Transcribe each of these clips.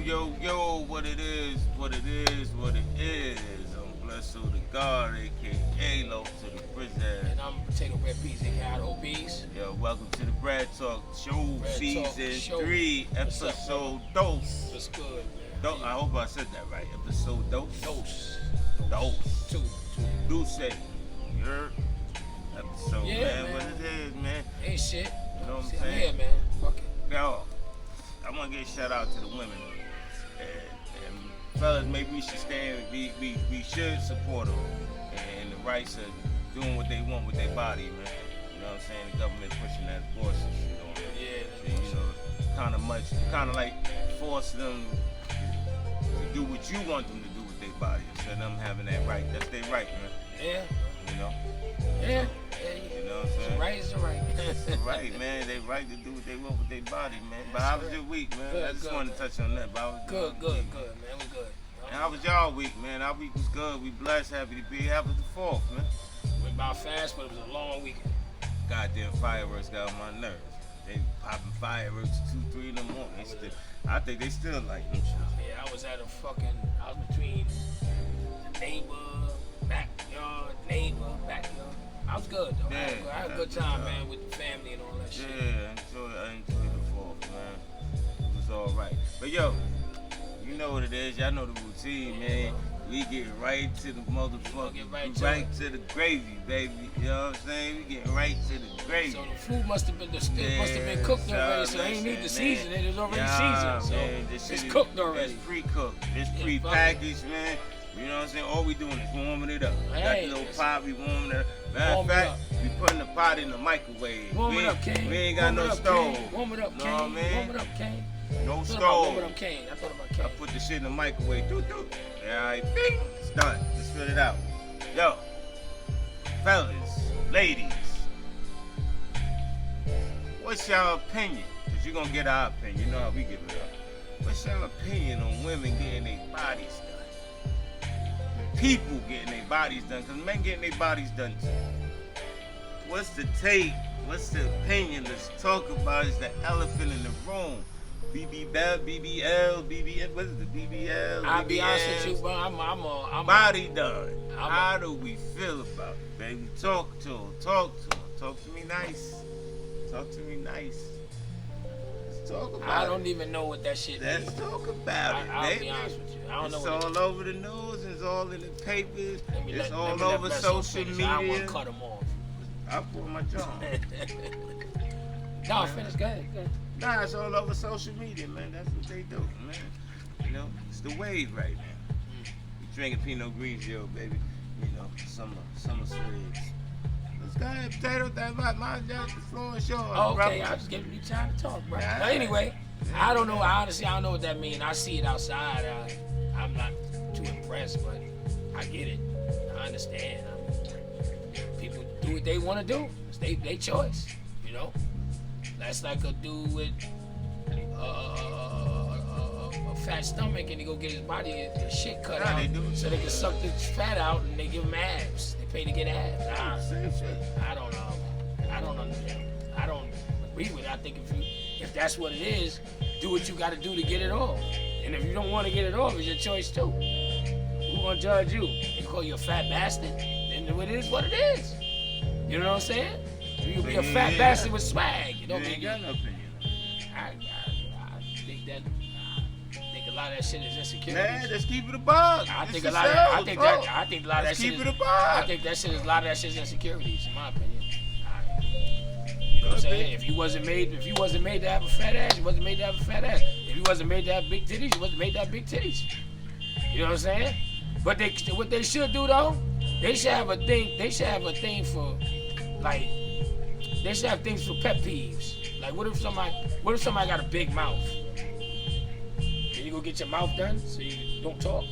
yo, what it is, what it is, what it is. I'm blessed to the God, aka Low to the prison. And I'm Potato Red Peas, aka OBs. Yo, welcome to the Brad Talk Show, Brad Season Talk Show. 3, What's up, Episode Dose. What's good, man? I hope I said that right. Episode Dose. Dose. Two. Do say, your episode, Yeah, man. What it is, man. Ain't shit. You know what I'm See, saying? Yeah, man. Fuck it. Yo, I want to give a shout out to the women. And fellas, maybe we should stand, we should support them and the rights of doing what they want with their body, man. You know what I'm saying? The government pushing that abortion shit on them. Yeah. And, you know, kind of like force them to do what you want them to do with their body instead of them having that right. That's their right, man. Yeah. You know? Yeah. You know what I'm saying? Right is the right. It's right, man. They right to do what they want with their body, man. But how was your week, man? Good, I just good, wanted to touch on that. But I was Good, man. We good. And how was y'all week, man? Our week was good. We blessed, happy to be here. How was the 4th, man? Went by fast, but it was a long weekend. Goddamn fireworks got on my nerves. They popping fireworks 2, 3 in the morning. I think they still like them shit. Yeah, I was between the backyard. I was good, though. Yeah, I had a good time, man, with the family and all that shit. Yeah, I enjoyed the 4th, man. It was all right. But yo, you know what it is. Y'all know the routine, man. We get right to the motherfucking, right to the gravy, baby. You know what I'm saying? We get right to the gravy. So the food must have been cooked already. So they ain't need to season it. It's already seasoned. So man, it's cooked already. It's pre-cooked. It's pre-packaged, man. You know what I'm saying? All we doing is warming it up. We got the little pot, we warming it up. Matter of fact, we putting the pot in the microwave. Warm it up, Kane. We ain't got no stove. Warm it up, Kane. Know what I mean? Warm it up, Kane. No stove. Warm it up, Kane. I thought about Kane. I put the shit in the microwave. Doo. Yeah, all right, bing. It's done. Let's fill it out. Yo, fellas, ladies, what's your opinion? Because you're going to get our opinion. You know how we give it up. What's your opinion on women getting their bodies done? People getting their bodies done, because men getting their bodies done too. What's the take? What's the opinion? Let's talk about it. It's the elephant in the room. BBL, what is it? BBL? I'll be honest with you, bro. I'm body done. How do we feel about it, baby? Talk to him. Talk to me nice. Let's talk about it. I don't even know what that shit means. Let's talk about it, baby. I'll be honest with you. I don't know what all over the news. It's all in the papers. It's all over social media. I want to cut them off. I pull my jaw. No, finish. Go ahead. Nah, it's all over social media, man. That's what they do, man. You know, it's the wave right now. We drinking Pinot Grigio, baby. You know, summer swigs. Let's go ahead, potato. My job, the floor is yours. Oh, okay, I was just giving you time to talk, bro. Yeah. But anyway, I don't know. Honestly, I don't know what that means. I see it outside. I'm not too impressed, but I get it. I understand. People do what they want to do. It's their choice, you know. That's like a dude with a fat stomach and he go get his body his shit cut out so they can suck the fat out and they give him abs. They pay to get abs. I don't know. I don't understand. I don't agree with it. I think if that's what it is, do what you got to do to get it off. And if you don't want to get it off, it's your choice too. Who gonna judge you? They call you a fat bastard. Then it is what it is. You know what I'm saying? You can be a fat bastard with swag. You don't ain't got no opinion. I think a lot of that shit is insecurities. Man, let's keep it a bug. I think a lot of that shit. Keep it a bug. I think a lot of that shit is insecurities, in my opinion. You know what I'm saying? If you wasn't made to have a fat ass, you wasn't made to have a fat ass. If you wasn't made to have big titties, you wasn't made to have big titties. You know what I'm saying? But what they should do though, they should have a thing for like. They should have things for pet peeves. Like, what if somebody got a big mouth? Can you go get your mouth done so you don't talk?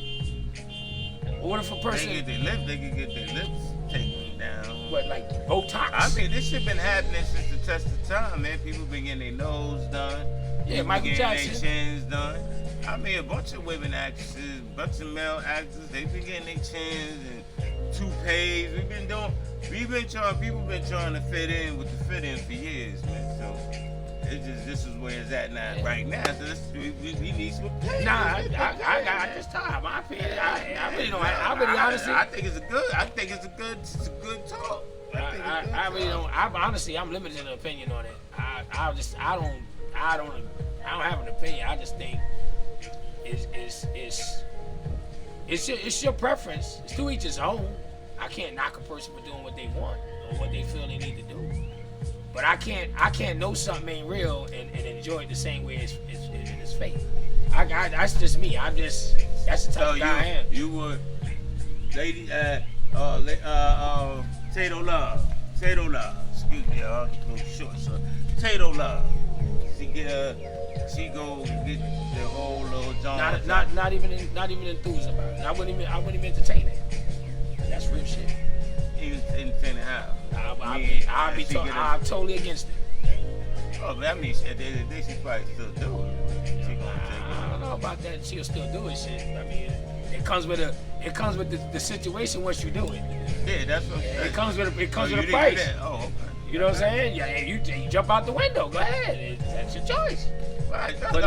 Or what if a person... They can get their lips taken down. What, like Botox? I mean, this shit been happening since the test of time, man. People been getting their nose done. Yeah, Michael Jackson. Their chins done. I mean, a bunch of women actresses, a bunch of male actors, they been getting their chins and toupees. People been trying to fit in with the fit in for years, man. So It's just this is where it's at now, right now. So we need some opinion. Nah, I got this time. My opinion. I really don't. I really honestly. I think it's a good talk. I really don't. I'm limited in opinion on it. I don't have an opinion. I just think it's your preference. It's to each his own. I can't knock a person for doing what they want or what they feel they need to do. But I can't know something ain't real and enjoy it the same way as it's fake. That's just me. That's the type of guy I am. You would, lady, Tato Love. Excuse me, y'all. A little short, so Tato Love. She go get the whole little John. Not even enthused about it. I wouldn't even entertain it. That's real shit. Even entertaining how? I'm totally against it. Oh, but that means at the end of the day, she probably still do it. She gonna take it. I don't know about that. She'll still do it. Shit. I mean, it comes with the situation once you do it. Yeah, that's what. It comes with a price. Oh, okay. You know what I'm saying? Yeah, you jump out the window. Go ahead. That's your choice. Right. But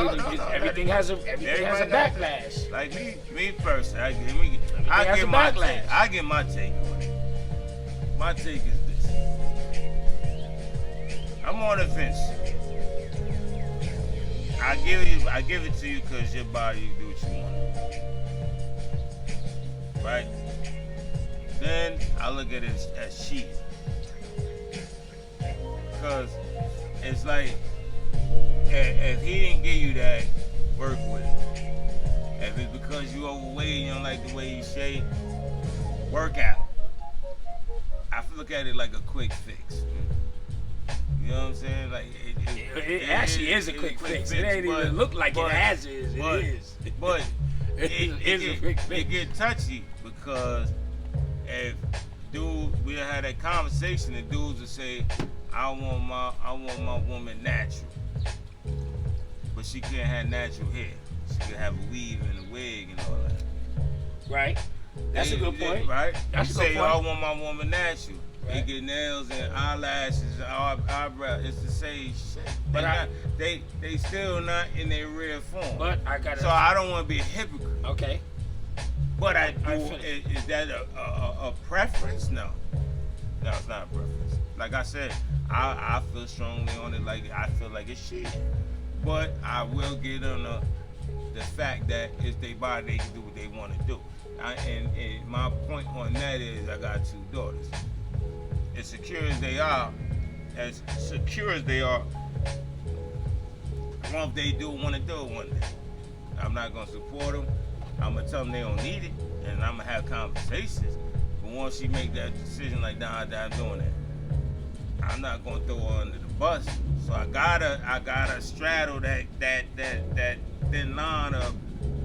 everything has a backlash. Like me personally, I get my take. I get my take on it. My take is this. I'm on the fence. I give it to you because your body, you do what you want. Right? Then I look at it as cheating. Because it's like, if he didn't give you that, work with it. If it's because you overweight and you don't like the way you shape, work out. I look at it like a quick fix. You know what I'm saying? Like it actually is a quick fix. It ain't even look like it has is. It is. But it get touchy because if dude we had that conversation, the dudes would say, I want my woman natural, but she can't have natural hair. She can have a weave and a wig and all that. Right. That's a good point. Right? That's you a good say, point. I want my woman natural. Right. They get nails and eyelashes and eyebrows. It's the same shit. But they still not in their real form. But I got So I don't want to be a hypocrite. Okay. But I do. Is that a preference? No. No, it's not a preference. Like I said, I feel strongly on it. Like I feel like it's shit. But I will get on the fact that it's their body, they can do what they want to do. And my point on that is I got 2 daughters. As secure as they are, if they do want to do it one day. I'm not going to support them. I'm going to tell them they don't need it, and I'm going to have conversations. But once she make that decision, like, nah, I'm doing that, I'm not going to throw her under the bus. So I gotta straddle that thin line of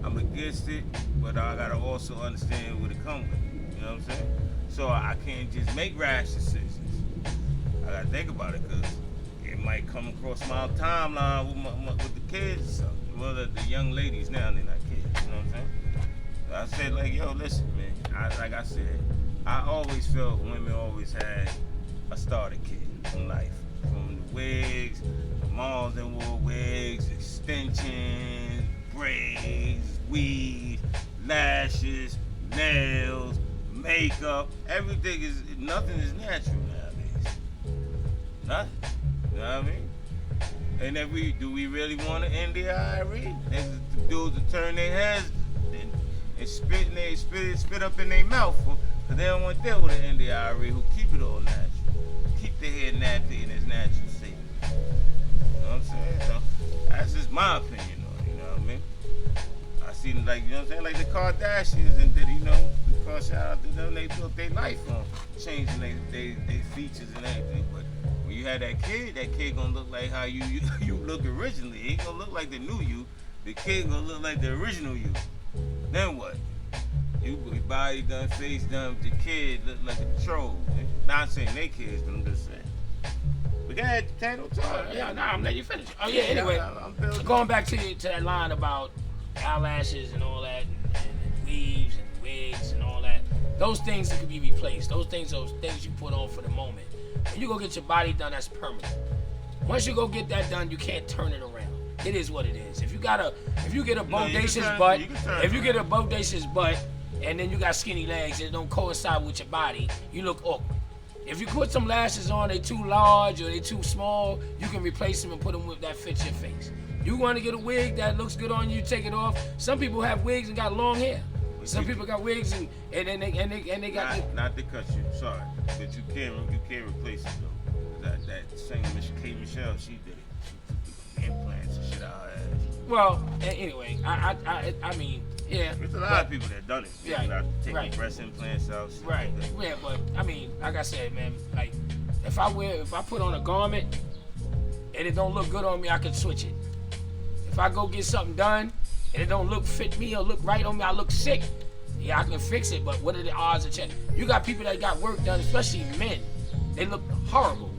I'm against it, but I gotta also understand what it comes with. You know what I'm saying? So I can't just make rash decisions. I gotta think about it because it might come across my timeline with the kids or something. Well, the young ladies now, they're not kids. You know what I'm saying? So I said, like, yo, listen, man. Like I said, I always felt women always had a starter kit in life. From the wigs, the moms that wore wigs, extensions, braids, weaves, lashes, nails, makeup. Nothing is natural nowadays. Nothing. You know what I mean? And do we really want to end the IRE? There's the dudes that turn their heads and spit up in their mouth because they don't want to deal with an NDIRE who keep it all natural. Keep their hair nappy in its natural state. You know what I'm saying? So that's just my opinion on it, you know what I mean? I see, like, you know what I'm saying, like the Kardashians and did, you know, because shout out to them, they built their life on changing their features and everything. But when you have that kid gonna look like how you look originally. He ain't gonna look like the new you. The kid gonna look like the original you. Then what? You body done, face done, the kid look like a troll. Not saying they kids, but I'm just saying. We got Tato talk. I'm letting you finish. Oh yeah, anyway. Going back to that line about eyelashes and all that, and weaves and wigs and all that. Those things that can be replaced. Those things you put on for the moment. When you go get your body done, that's permanent. Once you go get that done, you can't turn it around. It is what it is. If you get a bodacious butt, and then you got skinny legs and it don't coincide with your body, you look awkward. If you put some lashes on, they too large or they too small, you can replace them and put them with that fits your face. You want to get a wig that looks good on you, take it off. Some people have wigs and got long hair. Some people got wigs and they got. Not to cut you, sorry, but you can't replace it though. That same K. Michelle, she did it. She took the implants and shit out her ass. Well, anyway, I mean, yeah. There's a lot of people that done it. Yeah, taking breast implants out. Right. Yeah, but I mean, like I said, man, like if I put on a garment and it don't look good on me, I can switch it. If I go get something done and it don't fit me or look right on me, I look sick. Yeah, I can fix it, but what are the odds of change? You got people that got work done, especially men. They look horrible.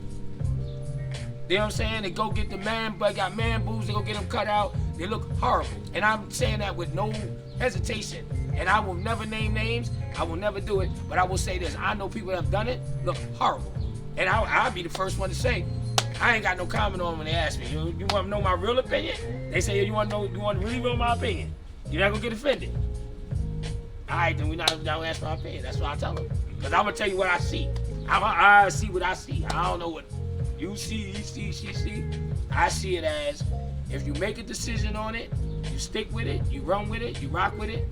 You know what I'm saying? They go get the man, but got man boobs, they go get them cut out. They look horrible. And I'm saying that with no hesitation. And I will never name names. I will never do it. But I will say this. I know people that have done it look horrible. And I'll be the first one to say, I ain't got no comment on when they ask me. You want to know my real opinion? They say, you want to really know my opinion? You're not going to get offended. All right, then we're not going to ask my opinion. That's what I tell them. Because I'm going to tell you what I see. I see what I see. I don't know what you see, she see. I see it as, if you make a decision on it, you stick with it, you run with it, you rock with it,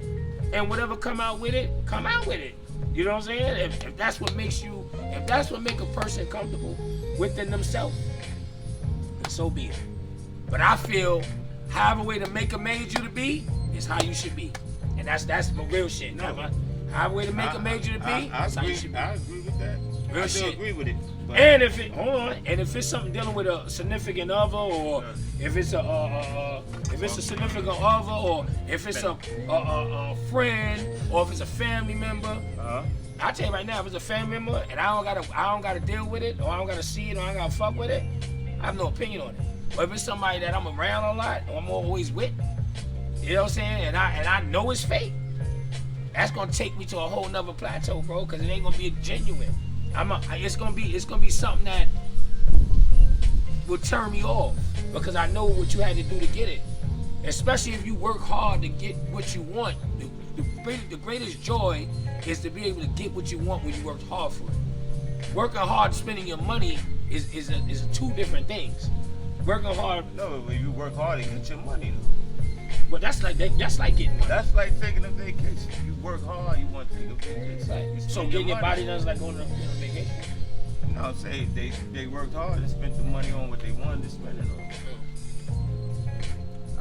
and whatever come out with it, come out with it. You know what I'm saying? If that's what makes a person comfortable within themselves, then so be it. But I feel, however way the maker made you to be is how you should be. And that's my real shit. No. However way the maker made you to be, that's how you should be. I agree with that. Real I shit. do agree with it. But And if it's something dealing with a significant other, or if it's a significant other, or if it's a friend, or if it's a family member, I tell you right now, if it's a family member and I don't gotta deal with it, or I don't gotta see it, or I don't gotta fuck with it, I have no opinion on it. But if it's somebody that I'm around a lot, or I'm always with, you know what I'm saying, and I know it's fake, that's gonna take me to a whole nother plateau, bro, because it ain't gonna be genuine. It's gonna be something that will turn me off, because I know what you had to do to get it. Especially if you work hard to get what you want. The greatest joy is to be able to get what you want when you worked hard for it. Working hard, spending your money is two different things. Working hard. No, when you work hard, you get your money though. But that's like getting money. That's like taking a vacation. You work hard, you want to take a vacation. Right. So getting your body done is like going on a vacation. No, I'm saying they worked hard and spent the money on what they wanted to spend it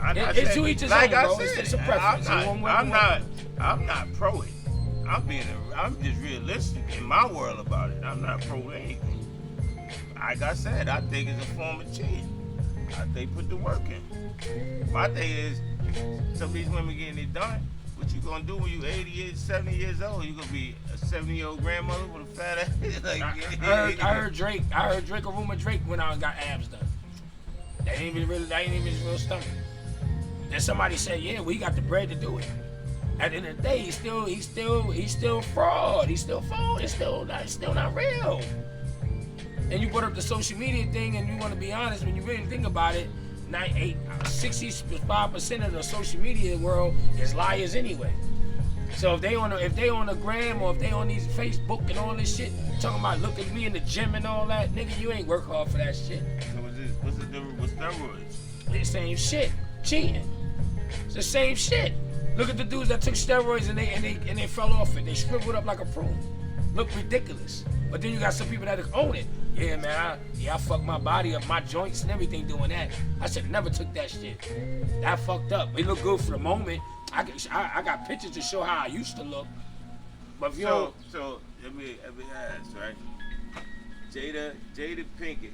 on. It's to each his own, bro. It's a preference. I'm not pro it. I'm just realistic in my world about it. I'm not pro anything. Like I said, I think it's a form of cheating. I think put the work in. My thing is, some of these women getting it done. What you gonna do when you 80 years, 70 years old? You gonna be a 70-year-old grandmother with a fat ass? I heard Drake. A rumor Drake went out and got abs done. That ain't even his real stomach. Then somebody said, yeah, we got the bread to do it. At the end of the day, he's still fraud. He's still phone. It's still not real. And you brought up the social media thing, and you want to be honest, when you really think about it, 65% of the social media world is liars anyway. So if they on the gram, or if they on these Facebook and all this shit, talking about look at me in the gym and all that, nigga, you ain't work hard for that shit. So what's the difference with steroids? It's the same shit. Cheating. It's the same shit. Look at the dudes that took steroids and they fell off it. They shriveled up like a prune. Look ridiculous. But then you got some people that own it. Yeah, man, I fucked my body up, my joints and everything doing that. I should never took that shit. That fucked up. It looked good for the moment. I got pictures to show how I used to look. But if you so let me ask, right? Jada Pinkett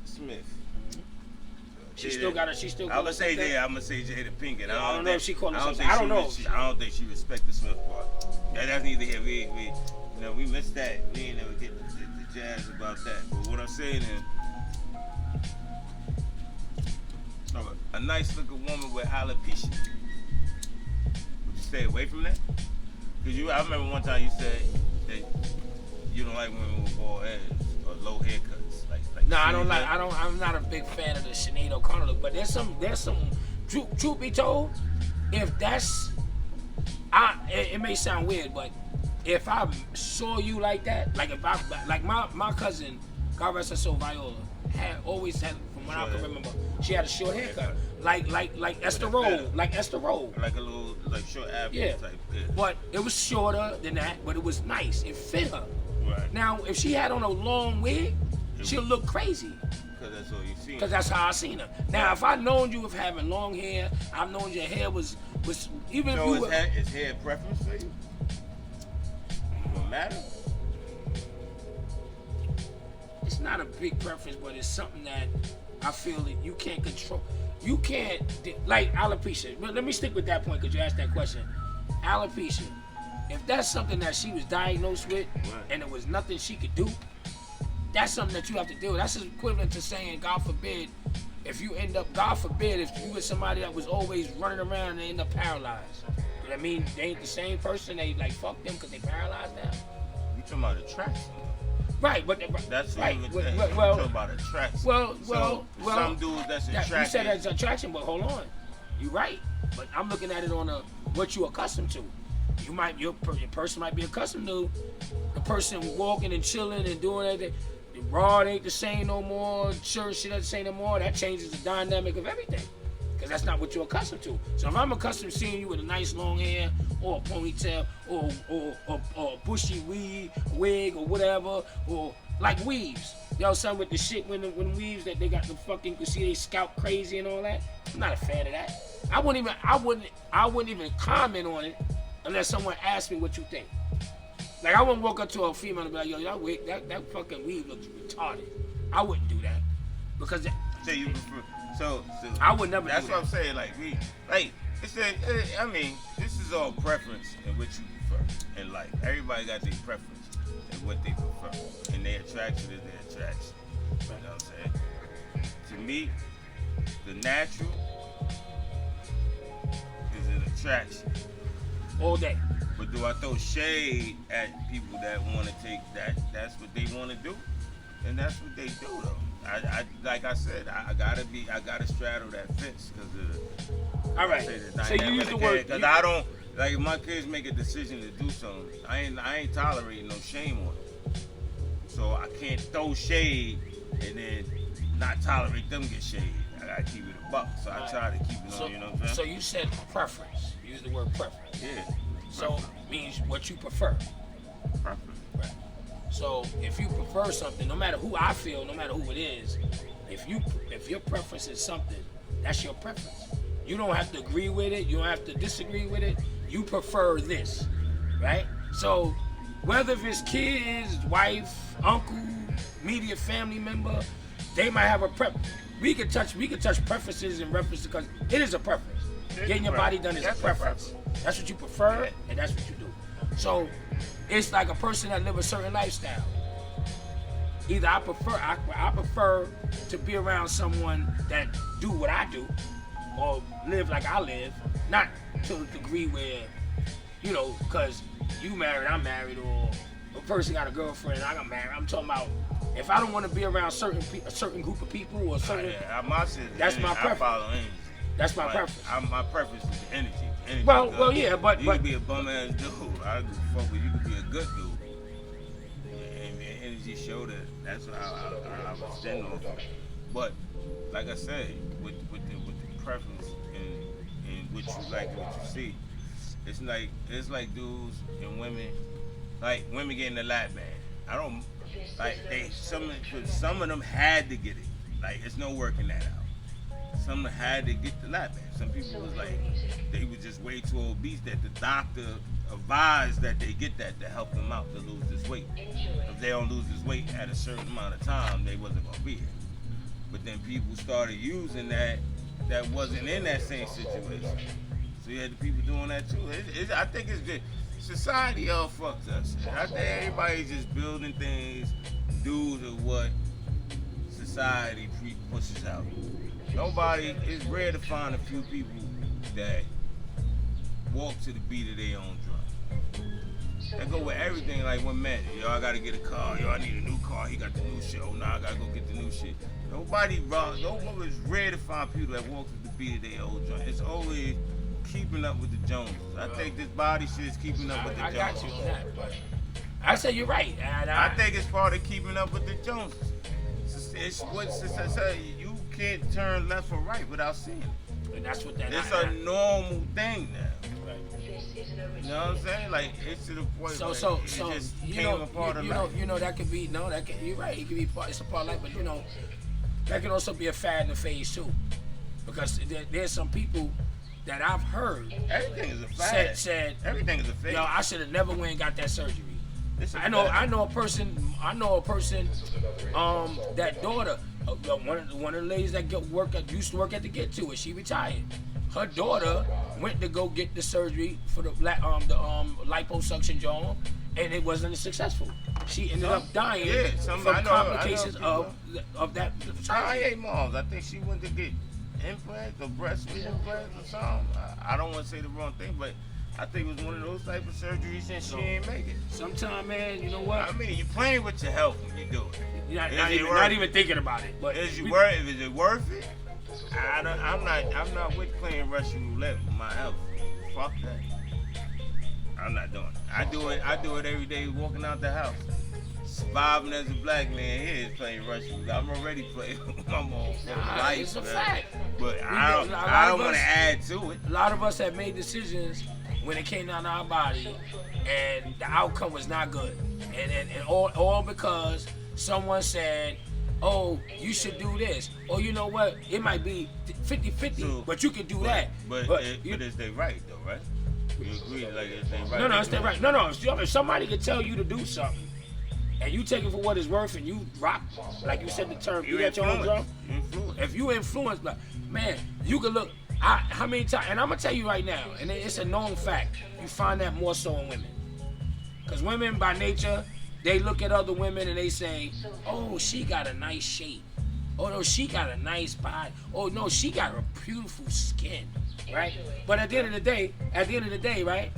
Smith. She still got. I'm gonna say Jada Pinkett. I don't know if she called herself. I don't think she respect the Smith part. That's neither here. We missed that. We ain't never get the jazz about that. But what I'm saying is, a nice looking woman with alopecia. Would you stay away from that? Cause I remember one time you said that you don't like women with bald heads or low haircuts. No, I don't like. I'm not a big fan of the Sinead O'Connor look. But there's some. Truth be told, if that's, it may sound weird, but if I saw you like that, like if I like my cousin, God rest her soul, Viola, always had, from what I can remember, she had a short haircut, like Esther Roll, like Esther Roll, like a little short afro type. Yeah. But it was shorter than that, but it was nice. It fit her. Right. Now, if she had on a long wig, she'll look crazy. Because that's all you seen. Because that's how I seen her. Now, if I known you of having long hair, I've known your hair was even so if you were. Is hair preference for you? Don't matter. It's not a big preference, but it's something that I feel that you can't control. You can't, like alopecia. But let me stick with that point because you asked that question. Alopecia. If that's something that she was diagnosed with and there was nothing she could do, that's something that you have to do. That's equivalent to saying, God forbid, if you end up, God forbid, if you were somebody that was always running around and they end up paralyzed. But I mean, they ain't the same person. They like fuck them because they paralyzed now. You talking about attraction? Right, but that's right. Well, you talking about attraction. Well. Some dudes that's attraction. You said that's attraction, but hold on, you're right. But I'm looking at it on what you accustomed to. Your person might be accustomed to the person walking and chilling and doing everything. The raw ain't the same no more. Church shit ain't the same no more. That changes the dynamic of everything. Because that's not what you're accustomed to. So if I'm accustomed to seeing you with a nice long hair or a ponytail or a bushy wig or whatever, or like weaves. Yo, son, with the shit when weaves that they got the fucking, you can see they scalp crazy and all that. I'm not a fan of that. I wouldn't even comment on it unless someone asked me what you think. Like I wouldn't walk up to a female and be like, yo, that fucking weave looks retarded. I wouldn't do that because So you prefer? So I would never. That's do what that. I'm saying. Like it's I mean, this is all preference and what you prefer in life. Everybody got their preference and what they prefer, and their attraction is their attraction. You know what I'm saying? To me, the natural is an attraction. All day. But do I throw shade at people that want to take that? That's what they want to do, and that's what they do though. I like I said, I gotta straddle that fence because all right. So you use the word because I don't like if my kids make a decision to do something. I ain't tolerating no shame on it. So I can't throw shade and then not tolerate them get shade. I gotta keep it a buck. So I try to keep it on. You know what I'm saying? So you said preference. You use the word preference. Yeah. So means what you prefer. Preference. Right. So if you prefer something, no matter who I feel, no matter who it is, if your preference is something, that's your preference. You don't have to agree with it. You don't have to disagree with it. You prefer this, right? So whether if it's kids, wife, uncle, immediate family member, they might have a preference. We could touch preferences and references because it is a preference. Getting your body done is a preference. That's what you prefer, and that's what you do. So it's like a person that live a certain lifestyle. Either I prefer to be around someone that do what I do, or live like I live, not to the degree where, you know, because you married, I'm married, or a person got a girlfriend, I got married. I'm talking about if I don't want to be around a certain group of people or certain, that's my preference. I follow energy. That's my preference. My preference is energy. Well, yeah, but you could be a bum ass dude. I don't give a fuck, but you could be a good dude. And energy show that. That's what I was standing on. But like I said, with the preference and what you like and what you see, it's like dudes and women, like women getting the lap band. I don't like some of them had to get it. Like it's no working that out. Some had to get the lap band. Some people was like, they was just way too obese that the doctor advised that they get that to help them out to lose this weight. If they don't lose this weight at a certain amount of time, they wasn't gonna be here. But then people started using that wasn't in that same situation. So you had the people doing that too. I think it's just society all fucked us. I think everybody's just building things due to what society pushes out. It's rare to find a few people that walk to the beat of their own drum. That go with everything. Like when men, yo, I gotta get a car. Yo, I need a new car. He got the new shit. Oh, nah, I gotta go get the new shit. Nobody it's rare to find people that walk with the beat of their old joint. It's always keeping up with the Joneses. I think this body shit is keeping up with the Joneses. I got you on that, but I say you're right. And I think it's part of keeping up with the Joneses. It's what I say. You can't turn left or right without seeing it. And that's what that It's a normal thing now. Right. You know what I'm saying? Like it's to the point So where it just became a part of life. That could be you're right. It could be part. It's a part of life, but that can also be a fad and a phase too, because there's some people that I've heard Everything is a fad. said Everything is a phase. yo, I should have never went and got that surgery. I know a person. That daughter, one of the ladies that used to work at the Get To It. She retired. Her daughter went to go get the surgery for the liposuction joint, and it wasn't successful. She ended up dying from complications of that. I hate moms. I think she went to get implants or breast implants or something. I don't want to say the wrong thing, but I think it was one of those type of surgeries and she ain't make it. Sometimes, man, you know what? I mean, you're playing with your health when you do it. You're not even thinking about it. But is it worth it? I'm not with playing Russian roulette with my health. Fuck that. I'm not doing it. I do it every day walking out the house. Surviving as a black man here is playing Russian roulette. I'm already playing with my life. It's a fact. But I don't want to add to it. A lot of us have made decisions when it came down to our body, and the outcome was not good, and all because someone said, "Oh, you should do this," or you know what? It might be 50-50, but you can do that. But is they right though, right? You agree? Like is they right? No, it's they right. No. If somebody can tell you to do something, and you take it for what it's worth, and you rock, like you said the term, you got your own drum. If you influence, like, man, you can look. How many times? And I'm gonna tell you right now, and it's a known fact. You find that more so in women, because women by nature, they look at other women and they say, "Oh, she got a nice shape. Oh no, she got a nice body. Oh no, she got a beautiful skin." Right? But at the end of the day, right?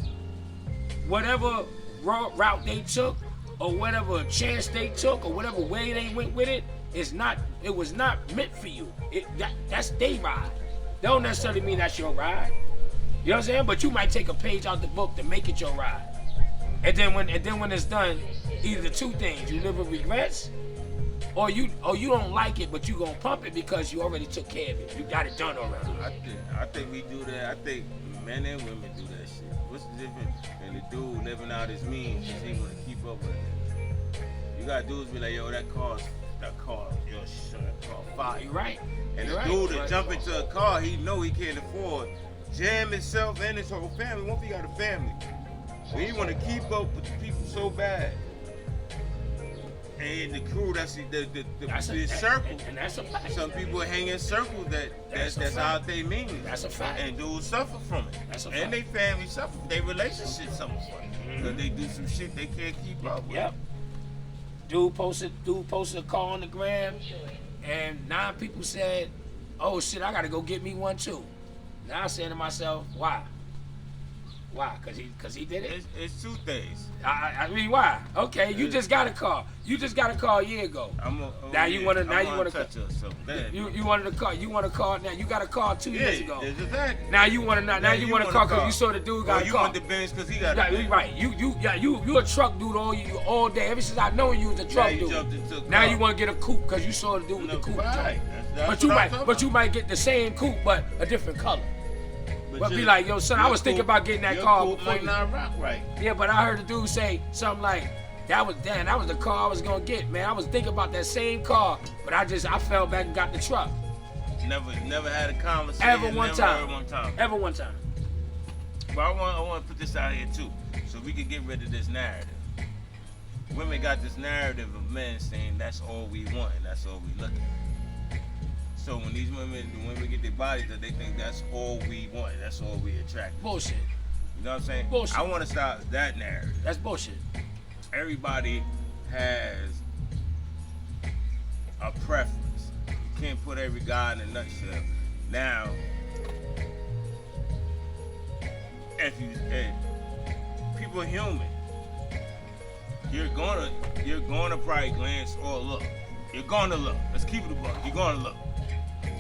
Whatever route they took, or whatever chance they took, or whatever way they went with it, it was not meant for you. That's their ride. Don't necessarily mean that's your ride. You know what I'm saying? But you might take a page out the book to make it your ride. And then when it's done, either two things: you live with regrets, or you don't like it, but you gonna pump it because you already took care of it. You got it done already. I think we do that. I think men and women do that shit. What's the difference in the dude living out his means because he wanna keep up with it? You got dudes be like, yo, that car, yo, shit, that car fire. You're right. And the dude that jump into a car he know he can't afford, jam himself and his whole family. What if he got a family? So he want to keep up with the people so bad. And the crew, that's the circle. And that's a fact. Some people hang in circles that's how they mean it. That's a fact. And dudes suffer from it. That's a fact. And they family suffer. Their relationship suffer from it. Because they do some shit they can't keep up with. Yep. Dude posted a car on the gram, and 9 people said, "Oh shit, I gotta go get me one too." Now I'm saying to myself, why? Why? Cause he did it. It's 2 things. I mean, why? Okay, you just got a car. You just got a car a year ago. Now you want to touch yourself. You wanted a car. You want a car now. You got a car 2 years ago. Exactly. Now you want a car because you saw the dude got a car. You want the Benz because he got a Benz. Right. You a truck dude all day. Ever since I know you was a truck dude. Now you want to get a coupe because you saw the dude with the coupe. Right. But you might get the same coupe but a different color. But be like, yo, son, I was thinking about getting that car. Might not rock right. Yeah, but I heard the dude say something like, that was the car I was gonna get, man. I was thinking about that same car, but I fell back and got the truck. Never had a conversation. Ever one time. But I want to put this out here too, so we can get rid of this narrative. Women got this narrative of men saying that's all we want and that's all we look at. So when the women get their bodies done, they think that's all we want, that's all we attract. Bullshit. You know what I'm saying? Bullshit. I want to stop that narrative. That's bullshit. Everybody has a preference. You can't put every guy in a nutshell. Now, if people are human, you're gonna probably glance or look. You're gonna look. Let's keep it a buck. You're gonna look.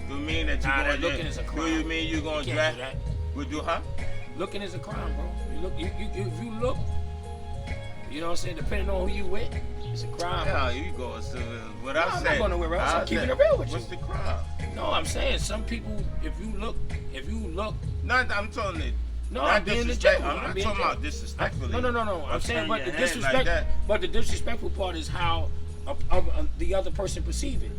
Do you mean that you're Nah, going that looking is a crime. Do you mean you're gonna You drag? can't do that. Would you, huh? Looking is a crime, bro. You look, if you look, you know what I'm saying. Depending on who you with, it's a crime. Yeah, you go. So what I I'm say? not going nowhere else. I'm keeping say, it real with you. What's the crime? No, I'm saying some people, if you look, Not, I'm talking. no, Not I'm being disrespect. legit. I'm not talking about disrespectfully. No. I'm saying, but the turning your hand like disrespect, that. but the disrespectful part is how the other person perceive it.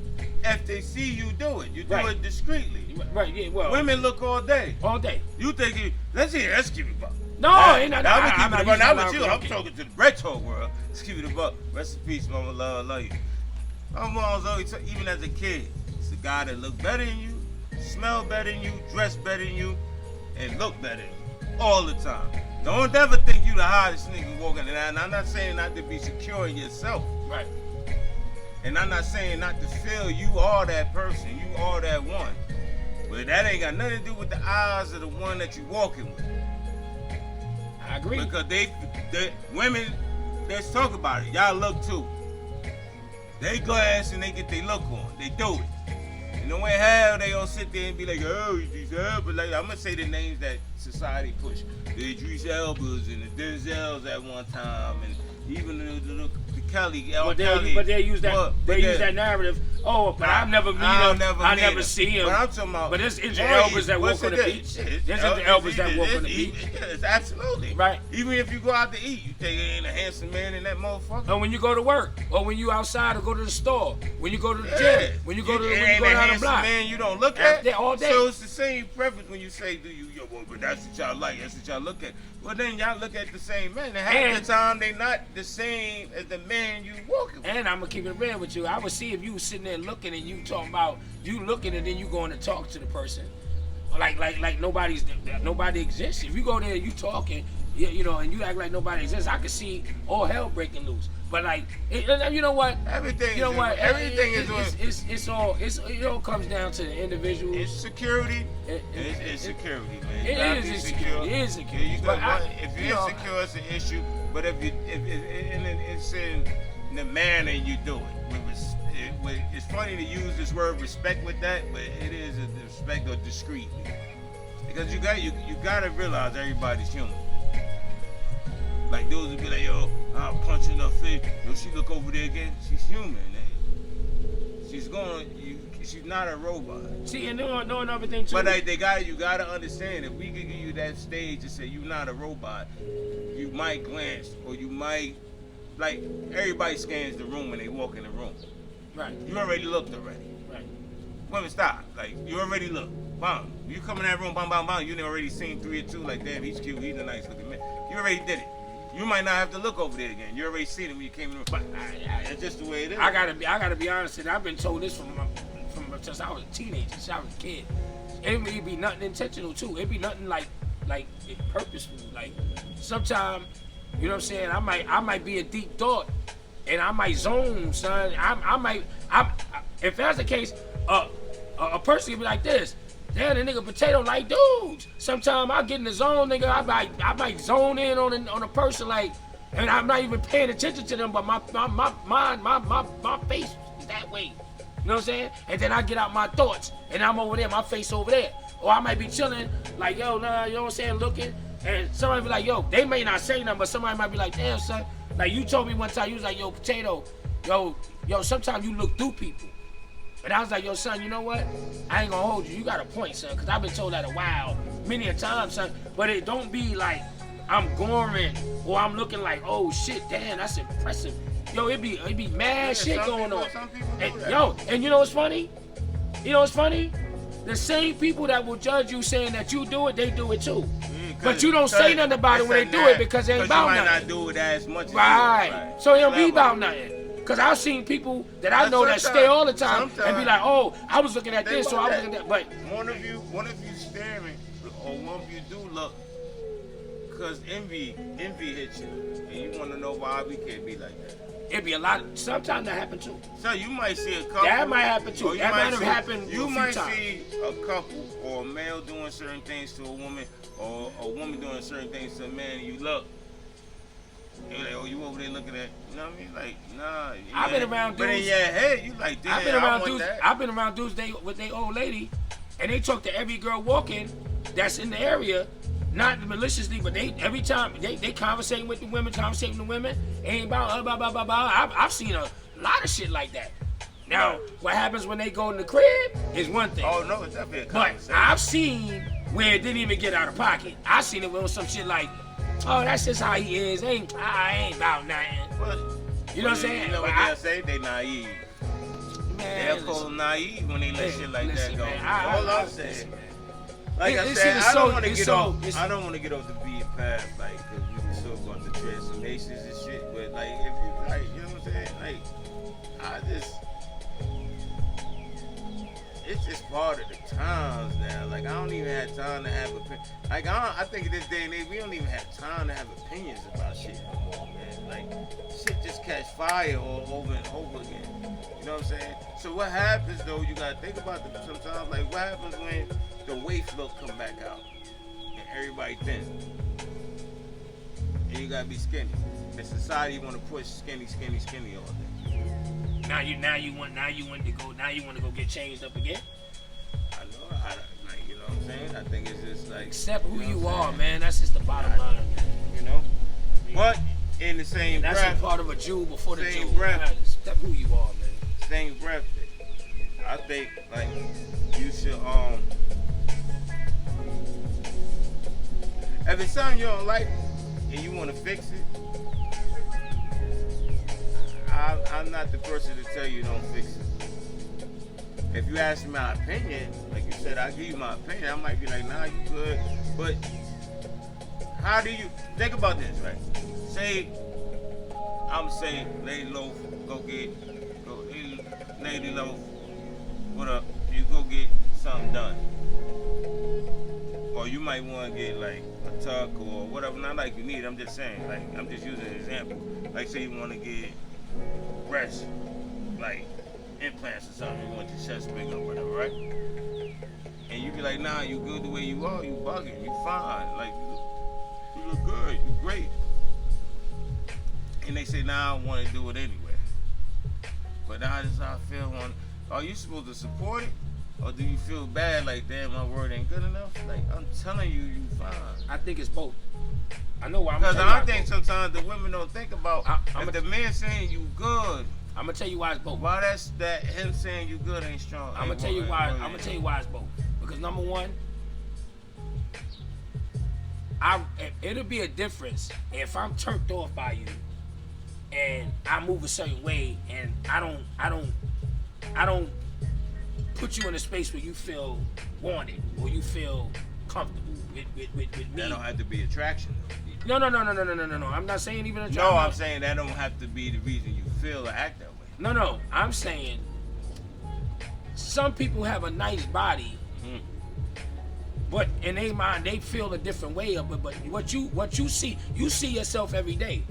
If they see you do it, you do Right. it discreetly. Right? Yeah. Well, Women look all day. all day. You think you? Let's keep it buck. No, ain't not. I'm I'm keeping it not buck. Not using with you. my- I'm talking to the retro world. Let's keep it a buck. Rest in peace, mama. Love you. My mom's always, even as a kid, it's a guy that look better than you, smell better than you, dress better than you, and look better than you all the time. Don't ever think you the hottest nigga walking around. And I'm not saying not to be secure in yourself. Right. And I'm not saying not to feel you are that person, you are that one. But that ain't got nothing to do with the eyes of the one that you walking with. I agree. Because they women, let's talk about it. Y'all look too. They glass and they get their look on. They do it. And no way hell they don't sit there and be like, oh, Idris Elba. Like, I'm gonna say the names that society push. The Idris Elbas and the Denzels at one time, and even the Kelly. But they use that. They use that narrative. Oh, but I'll never meet him. I never see him. But I'm talking about. But there's Idris Elbas that walk on the beach. There's Idris Elbas that walk on the beach. Yes, absolutely. Right. Even if you go out to eat, you think there ain't a handsome man in that motherfucker. Or when you go to work, or when you outside, or go to the store, when you go to the gym, when you go to when you go down the block. Man, you don't look at all day. So it's the same preference when you say, "Do you?" Yo, well, but that's what y'all like. That's what y'all look at. Well, then y'all look at the same man. And half the time they not the same as the man you walking with. And I'm gonna keep it real with you. I would see if you was sitting there looking and you talking about you looking and then you going to talk to the person, like nobody exists. If you go there and you talking, you know, and you act like nobody exists, I could see all hell breaking loose. But like, you know what? Everything. You know what? Everything it all comes down to the individual. It's security. It's security, man. It is insecurity. It is security. Yeah, if you're insecure, it's an issue. But if it's in the manner you do it. It's funny to use this word respect with that, but it is a respect or discreetly. Because you gotta realize everybody's human. Like those would be like, yo, I'll punch in her face. Yo, she look over there again. She's human. She's not a robot. See, and know another thing too. But like, you gotta understand, if we could give you that stage to say you're not a robot, you might glance or you might, like, everybody scans the room when they walk in the room. Right. You already looked already. Right. Women, stop. Like, you already looked. Bam. You come in that room, bam, bam, bam. You done already seen 3 or 2. Like, damn, he's cute. He's a nice looking man. You already did it. You might not have to look over there again. You already seen him when you came in the room. But it's just the way it is. I gotta be honest. And I've been told this from since I was a teenager, since I was a kid. It be nothing intentional too. It be nothing like purposeful. Like sometimes, you know what I'm saying. I might be a deep thought, and I might zone, son. If that's the case, a person can be like this. Damn, the nigga Potato like dudes. Sometimes I get in the zone, nigga. I might zone in on a person like, and I'm not even paying attention to them, but my face is that way. You know what I'm saying? And then I get out my thoughts, and I'm over there, my face over there. Or I might be chilling, like, yo, nah, you know what I'm saying, looking, and somebody be like, yo, they may not say nothing, but somebody might be like, damn, son. Like, you told me one time, you was like, yo, Potato, yo, sometimes you look through people. And I was like, yo, son, you know what? I ain't gonna hold you. You got a point, son, because I've been told that a while, many a time, son. But it don't be like I'm goring or I'm looking like, oh, shit, damn, that's impressive. Yo, it be mad shit going on. And you know what's funny? You know what's funny? The same people that will judge you saying that you do it, they do it too. But you don't say nothing about it when they do it because it ain't about nothing. You might not do it as much as right. So it don't be about nothing. Because I've seen people that I know that stay all the time and be like, oh, I was looking at this, so I was looking at that. But one of you staring, or one of you do look, because envy hits you, and you want to know why we can't be like that. It be a lot. Sometimes that happen too. So you might see a couple. That might happen too. That might have happened. You might see a couple or a male doing certain things to a woman, or a woman doing certain things to a man. And you look, They like, oh, you over there looking at, you know what I mean? Like, nah. I've been around But in dudes. your head, you like, damn, I've been around I want dudes. that. I've been around dudes with their old lady, and they talk to every girl walking that's in the area, not maliciously, but they every time they conversating with the women, ain't about blah blah blah blah. I've seen a lot of shit like that. Now, what happens when they go in the crib is one thing. Oh no, it's definitely a But conversation. I've seen where it didn't even get out of pocket. I seen it with some shit like, oh, that's just how he is. I ain't about nothing. But, You know what I'm saying? You know what But they'll say? They naive. Man, They'll call them naive when they let shit like that go. man, All I'm saying. listen, man. Like I It's said, so- I don't want to it's get so- off. it's- I don't want to get off the beaten path, like, cause we can still go the transformations and shit. But like, if you like, you know what I'm saying? Like, it's just part of the times now. Like, I don't even have time to have opinions. Like, I think in this day and age, we don't even have time to have opinions about shit no more, man. Like, shit just catch fire all over and over again. You know what I'm saying? So what happens though? You gotta think about it sometimes. Like, what happens when the waist look come back out and everybody thin, and you gotta be skinny? And society want to push skinny all day. Now you want to go get changed up again. I know, like, you know what I'm saying? I think it's just like Accept who know you what I'm are, saying? man. That's just the bottom line. You know, but in the same That's breath, a part of a Jew before the Same Jew. breath. Man, accept who you are, man. same breath, I think like you should if it's something you don't like and you want to fix it, I'm not the person to tell you don't fix it. If you ask me my opinion, like you said, I'll give you my opinion. I might be like, nah, you good. But how do you think about this, right? Say, I'm saying, Lady Loaf, Lady Loaf, what up? You go get something done. Or you might want to get like a tuck or whatever. Not like you need, I'm just saying, like, I'm just using an example. Like, say you want to get breast, like implants or something, you want your chest big or whatever, right? And you be like, nah, you good the way you are, you bugging, you fine, like you look good, you great. And they say, nah, I want to do it anyway. But now this is how I feel. Are you supposed to support it? Or do you feel bad, like, damn, my word ain't good enough? Like, I'm telling you, you fine. I think it's both. I know why. Because I think sometimes the women don't think about, if the man saying you good, I'm gonna tell you why it's both. why that's that him saying you good ain't strong. I'm gonna tell you why. I'm gonna tell you why it's both. Because number one, it'll be a difference if I'm turned off by you, and I move a certain way, and I don't put you in a space where you feel wanted or you feel comfortable with me. That don't have to be attraction. No. I'm not saying even attraction. No, I'm saying that don't have to be the reason you feel or act that way. No. I'm saying some people have a nice body, but in their mind they feel a different way of it. But what you see yourself every day.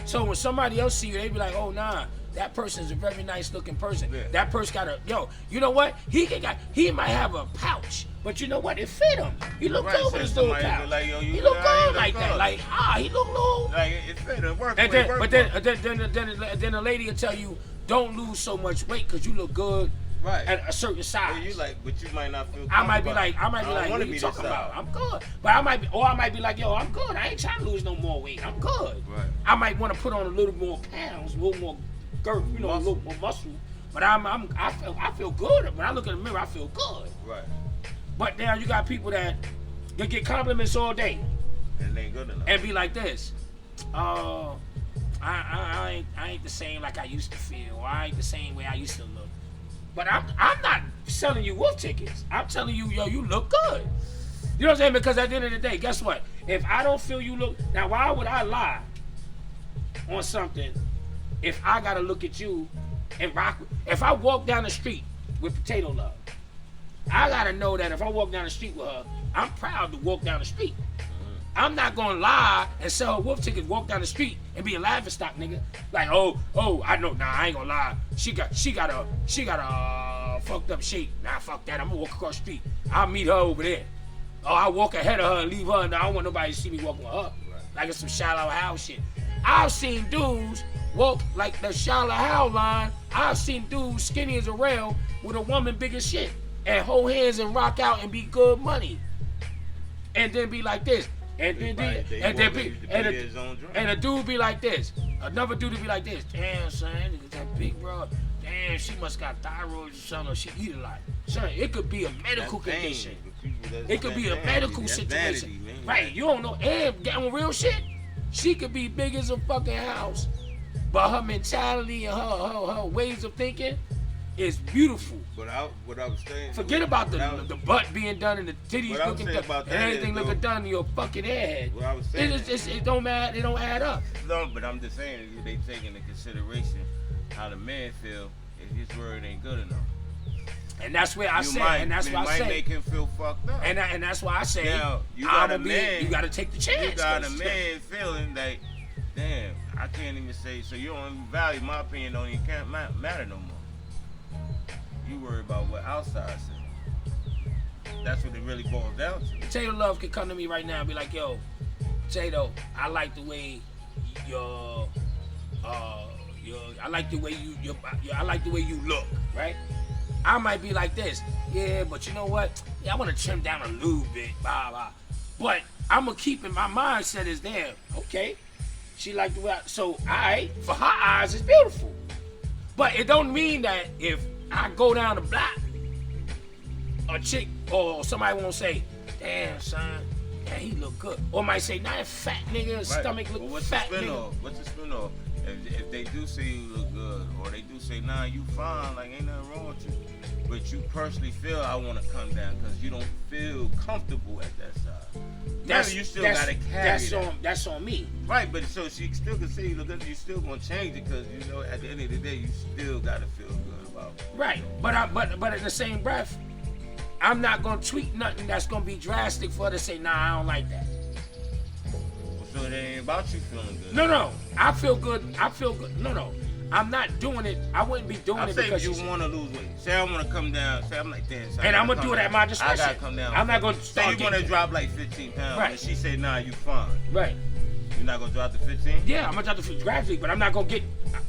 So when somebody else see you, they be like, oh nah, that person's a very nice looking person. Yeah. That person got you know what? He might have a pouch, but you know what? It fit him. He look Right, good so with his little somebody pouch. be like, yo, you He look look good good. like that. Like he look little. Like it fit, it worked. And then a lady will tell you, don't lose so much weight because you look good right at a certain size. Yeah, you like, but you might not feel. I might be like, don't what wanna are you be talking this about? size. I'm good. But I might be like, yo, I'm good. I ain't trying to lose no more weight. I'm good. Right. I might want to put on a little more pounds, a little more girth, a little more muscle. But I feel good. When I look in the mirror, I feel good. Right. But now you got people that get compliments all day And it ain't good enough. and be like this. I ain't the same like I used to feel. Or I ain't the same way I used to look. But I'm not selling you wolf tickets. I'm telling you, yo, you look good. You know what I'm saying? Because at the end of the day, guess what? If I don't feel you look, now why would I lie on something if I gotta look at you and rock? If I walk down the street with Potato Love, I gotta know that if I walk down the street with her, I'm proud to walk down the street. I'm not gonna lie and sell her wolf tickets, walk down the street and be a laughing stock, nigga. Like, oh, I know, nah, I ain't gonna lie. She got a fucked up shape. Nah, fuck that. I'm gonna walk across the street. I'll meet her over there. Oh, I walk ahead of her and leave her, and I don't want nobody to see me walking with her. Right. Like it's some shallow house shit. I've seen dudes walk like the Shala Howe line. I've seen dudes skinny as a rail with a woman big as shit and hold hands and rock out and be good money. And then be like this. And then a dude be like this. Another dude would be like this. Damn, son, that big bro. Damn, she must got thyroid or something, or she eat a lot. Son, it could be a medical condition. It could be a medical situation. Right, you don't know. And getting real shit, she could be big as a fucking house. But her mentality and her ways of thinking is beautiful. What I was saying. Forget about the butt being done and the titties looking done and everything looking done in your fucking head. What I was saying. It don't add up. No, but I'm just saying they take into consideration how the man feel if his word ain't good enough. And that's where I say, and that's why I say, might make him feel fucked up. And that's why I say, now, you got to take the chance. You got a man feeling like, damn, I can't even say. So you don't even value my opinion. Don't even matter no more. You worry about what outside say. That's what it really boils down to. Tato Love could come to me right now and be like, yo, Tato, I like the way I like the way you look, right? I might be like this, yeah, but you know what? Yeah, I want to trim down a little bit, blah, blah. But I'm going to keep in my mindset is there, okay? She like the way so for her eyes, it's beautiful. But it don't mean that if I go down the block, a chick or somebody won't say, damn, son, yeah, he look good. Or might say, nah, that fat nigga, his stomach look fat nigga. What's the spin off? If they do say you look good, or they do say, nah, you fine, like ain't nothing wrong with you, but you personally feel I want to come down because you don't feel comfortable at that side. You still gotta carry that's on me. Right, but so she still can say you look good, you still gonna change it because you know at the end of the day you still gotta feel good about it. Right, but in the same breath, I'm not gonna tweet nothing that's gonna be drastic for her to say, nah, I don't like that. So it ain't about you feeling good. No, I feel good. No, I'm not doing it. I wouldn't be doing it because you want to lose weight. Say I want to come down. Say I'm like this. And I'm gonna do it at my discretion. I gotta come down. I'm not gonna. Say you want to drop like 15 pounds. Right. And she say, nah, you fine. Right. You're not gonna drop the 15? Yeah, I'm gonna drop the 15 gradually, but I'm not gonna get.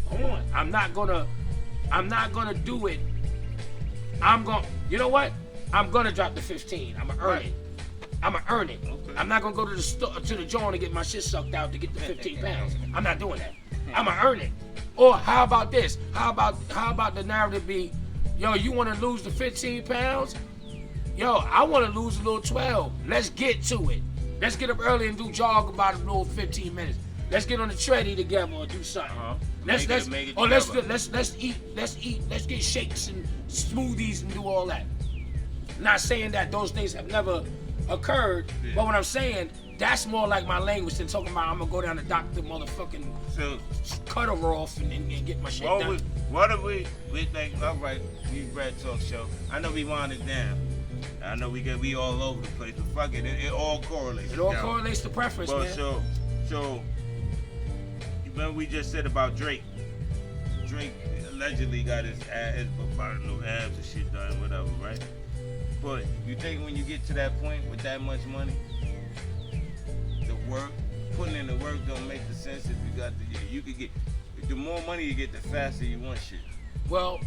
Hold on. I'm not gonna do it. You know what? I'm gonna drop the 15. I'm gonna earn it. Okay. I'm not gonna go to the store, to the joint to get my shit sucked out to get the 15 pounds. I'm not doing that. I'm gonna earn it. Or how about this? How about the narrative be, yo, you want to lose the 15 pounds? Yo, I want to lose a little 12. Let's get to it. Let's get up early and do jog about a little 15 minutes. Let's get on the treadie together or do something. Let's get shakes and smoothies and do all that. Not saying that those things have never occurred, but what I'm saying, that's more like my language than talking about I'm gonna go down to Dr. motherfucking cut her off and get my shit done. What if we think, all right, we Brad Talk Show. I know we wound it down. I know we all over the place, but fuck it, it all correlates. It all correlates to preference, well, man. So, remember we just said about Drake. Drake allegedly got his abs and shit done, whatever, right? But you think when you get to that point with that much money, putting in the work don't make the sense if you got you could get, the more money you get, the faster you want shit. Well,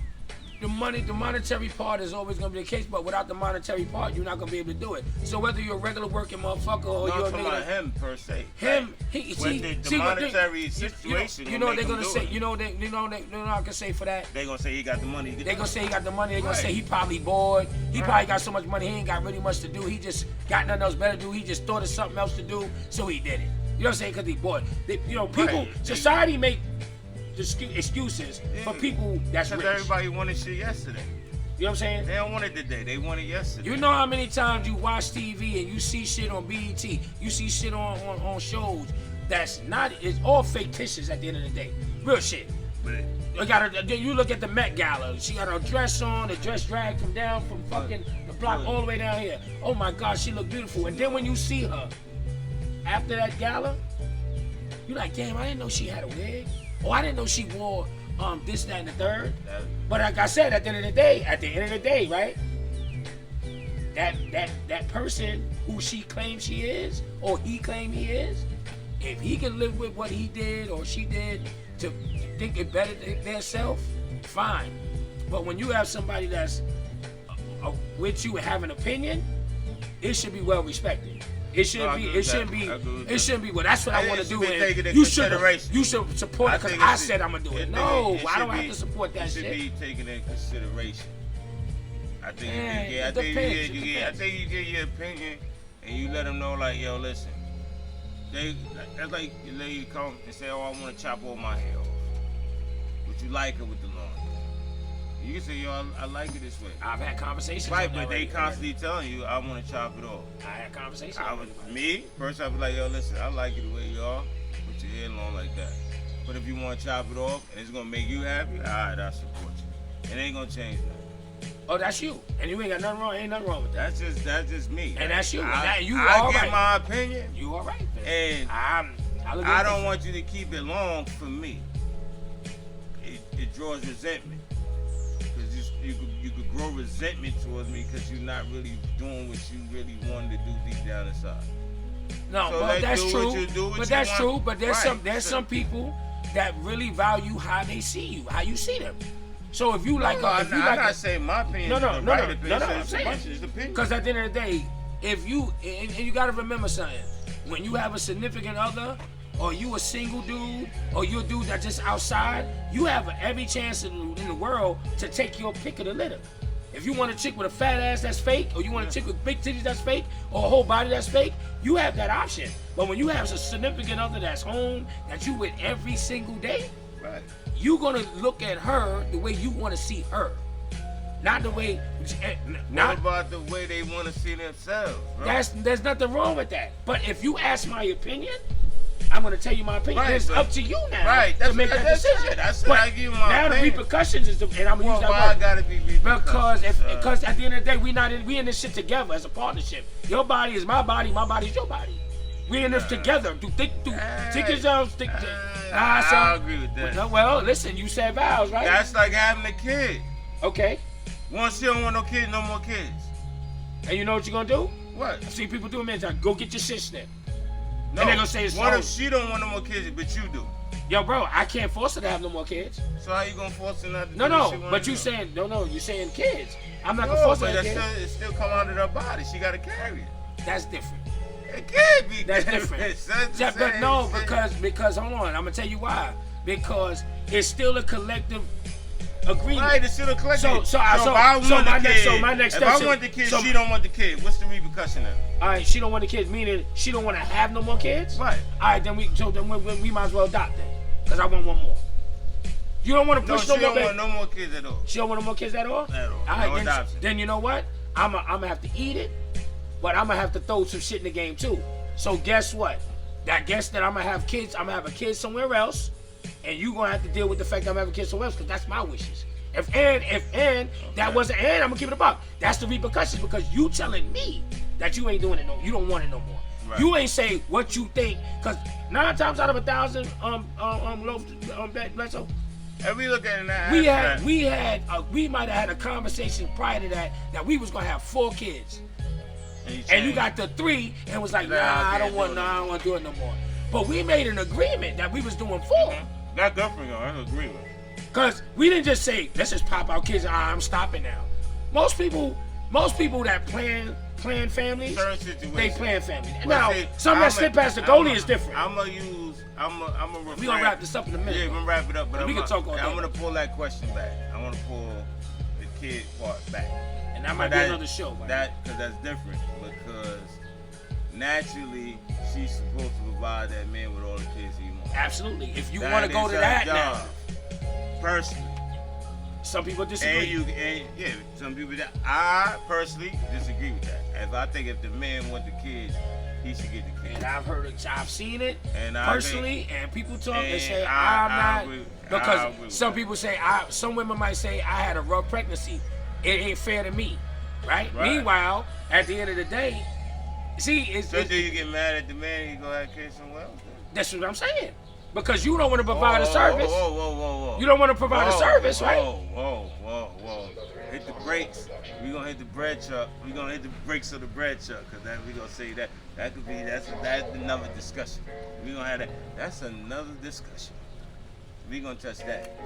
the monetary part is always gonna be the case, but without the monetary part, you're not gonna be able to do it. So whether you're a regular working motherfucker or you're a nigga, about him per se. Him, the monetary situation. You know they're gonna say. You know I can say for that. They gonna say he got the money. They gonna say he got the money. They gonna say he probably bored. He probably got so much money he ain't got really much to do. He just got nothing else better to do. He just thought of something else to do, so he did it. You know what I'm saying? Because he bored. People, society make excuses for people that's rich. Everybody wanted shit yesterday. You know what I'm saying? They don't want it today. They want it yesterday. You know how many times you watch TV and you see shit on BET, you see shit on shows that's not, it's all fictitious at the end of the day. Real shit. You look at the Met Gala. She got her dress on, the dress dragged from fucking the block all the way down here. Oh my God, she looked beautiful. And then when you see her after that gala, you like, damn, I didn't know she had a wig. Oh, I didn't know she wore this, that, and the third. But like I said, at the end of the day, right? That person who she claims she is, or he claims he is, If he can live with what he did or she did to think it better than their self, fine. But when you have somebody that's with you and have an opinion, it should be well respected. It shouldn't be. It shouldn't be. It shouldn't be. Well, that's what I want to do. And you should. You should support it because I said I'm gonna do it. No, I don't have to support that shit. It should be taken in consideration. I think you get your opinion and you let them know, like, yo, listen. That's like your lady come and say, oh, I want to chop all my hair off. Would you like it with the long hair? You can say, yo, I like it this way. I've had conversations. Right, but they constantly telling you, I want to chop it off. I had conversations. First I'd be like, yo, listen, I like it the way you are, with your hair long like that. But if you want to chop it off and it's going to make you happy, all right, I support you. It ain't going to change nothing. Oh, that's you, and you ain't got nothing wrong. Ain't nothing wrong with that. That's just me. And that's you. I get my opinion. You all right, man. And I don't want you to keep it long for me. It draws resentment because you could grow resentment towards me because you're not really doing what you really wanted to do deep down inside. No, so well, that's true. But there's some people that really value how they see you, how you see them. So if you like, I'm not saying my opinion. No. I'm saying because at the end of the day, if you and you got to remember something, when you have a significant other, or you a single dude, or you a dude that's just outside, you have every chance in the world to take your pick of the litter. If you want a chick with a fat ass that's fake, or you want a chick with big titties that's fake, or a whole body that's fake, you have that option. But when you have a significant other that's home, that you with every single day, right, you're gonna look at her the way you want to see her, not the way. Not about the way they want to see themselves, bro. There's nothing wrong with that. But if you ask my opinion, I'm gonna tell you my opinion. Right, it's up to you now to make that decision. That's what I give you my opinion. Now the repercussions is and I'm gonna use that word. I gotta be repercussions? Because at the end of the day, we in this shit together as a partnership. Your body is my body is your body. We in this together. Think yourselves. I agree with that. Well, listen, you said vows, right? That's like having a kid. Okay. Once you don't want no kids, no more kids. And you know what you're gonna do? What? I've seen people do it, go get your shit snipped. No. And they're gonna say it's what if she don't want no more kids, but you do? Yo, bro, I can't force her to have no more kids. So how you gonna force her not to do No, what she but you saying you're saying kids. I'm not gonna force her to have kids. It still come out of her body. She gotta carry it. That's different. It can't be That's different. Because hold on, I'm gonna tell you why. Because it's still a collective agreement. Right, it's still a collective. So my next step. If I want the kid, she don't want the kid. What's the repercussion of it? All right, she don't want the kids, meaning she don't want to have no more kids. Right. All right, then we might as well adopt then, because I want one more. You don't want to push no more. She don't want no more kids at all. She don't want no more kids at all. At all. All right, no adoption. Then you know what? I'm gonna have to eat it, but I'm gonna have to throw some shit in the game too. So guess what? I guess that I'm gonna have kids. I'm gonna have a kid somewhere else, and you gonna have to deal with the fact that I'm having kids somewhere else, because that's my wishes. If that wasn't and, I'm gonna keep it a buck. That's the repercussions, because you telling me that you ain't doing it you don't want it no more. Right. You ain't say what you think, because 9 times out of 1,000, Bledsoe. And we look at it now. We might have had a conversation prior to that we was gonna have 4 kids, and you got the 3 and was like, nah, I don't want to do it no more. But we made an agreement that we was doing 4. Mm-hmm. That's different, though. That's an agreement. Cause we didn't just say, let's just pop out kids and I'm stopping now. Most people that plan families, they plan families. Now, some that slip past the goalie is different. I'm gonna refrain. We gonna wrap this up in a minute. Yeah, we're gonna wrap it up, but we can talk all day. I'm gonna pull that question back. I wanna pull the kid part back. And that might be another show. Because that's different. Because naturally, she's supposed to provide that man with all the kids he wants. Absolutely. If you want to go to that now. Personally. Some people disagree. Some people I personally disagree with that. If the man want the kids, he should get the kids. And I've seen it and personally, and people talk and say some people say some women might say I had a rough pregnancy. It ain't fair to me, right? Meanwhile, at the end of the day, see, do you get mad at the man? You go have kids somewhere else? That's what I'm saying. Because you don't want to provide a service. Whoa. You don't want to provide a service, right? Whoa. Hit the brakes. We're going to hit the bread truck. We're going to hit the brakes of the bread truck. Because we're going to say that. That's another discussion. We're going to have that. That's another discussion. We're going to touch that.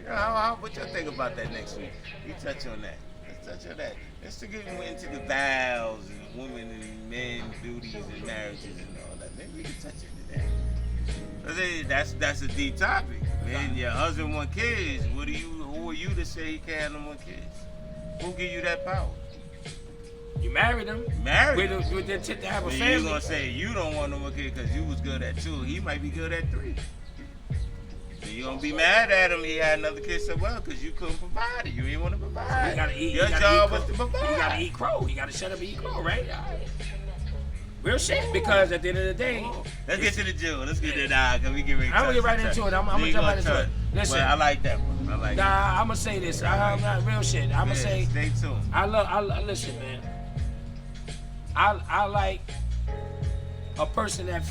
You know, what y'all think about that next week? We touch on that. Let's touch on that. Let's get into the vows and women and men duties and marriages and all that. Maybe we can touch into that. That's a deep topic. Man, your husband want kids. Who are you to say he can't have no more kids? Who give you that power? You married him. With the intent to have a family. You gonna say you don't want no more kids because you was good at 2. He might be good at 3. So you gonna be mad at him? He had another kid. Said, well, because you couldn't provide it. You didn't want to provide. You gotta eat. Your job was to provide. You gotta eat crow. You gotta shut up and eat crow, right? Real shit. Because at the end of the day, let's get to the Jew. Let's get to that because we get ready. I'm gonna get right into it. I'm gonna jump right into it. Listen, well, I like that one. I'm gonna say this. I'm not real shit. I'm gonna say. Stay tuned. Listen, man. I like a person that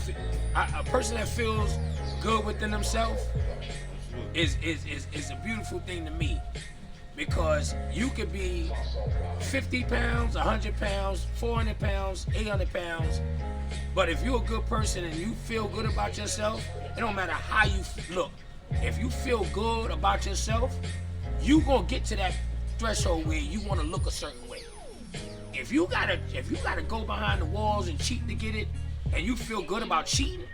feels good within themselves is a beautiful thing to me, because you could be 50 pounds, 100 pounds, 400 pounds, 800 pounds, but if you're a good person and you feel good about yourself, it don't matter how you look. If you feel good about yourself, you gonna get to that threshold where you want to look a certain way. If you gotta go behind the walls and cheat to get it, and you feel good about cheating,